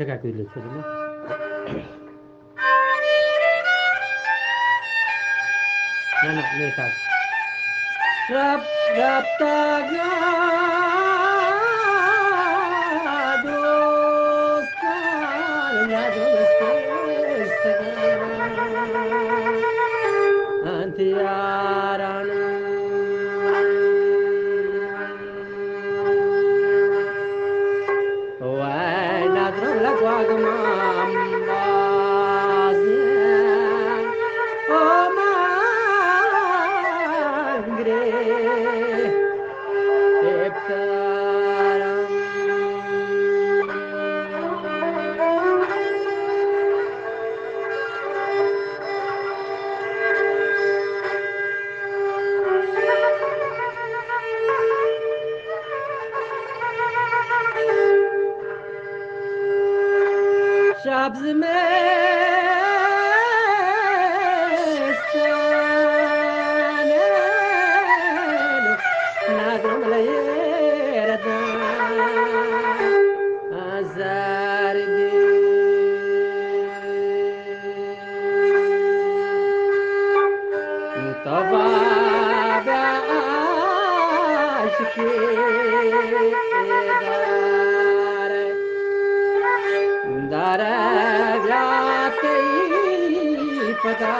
Checa qui le cellule. No, no, nie tak. Rap, rap, tak, شعب زمستانه نادم ليردا زاردي طبع بعاشقي دار جاتی پتا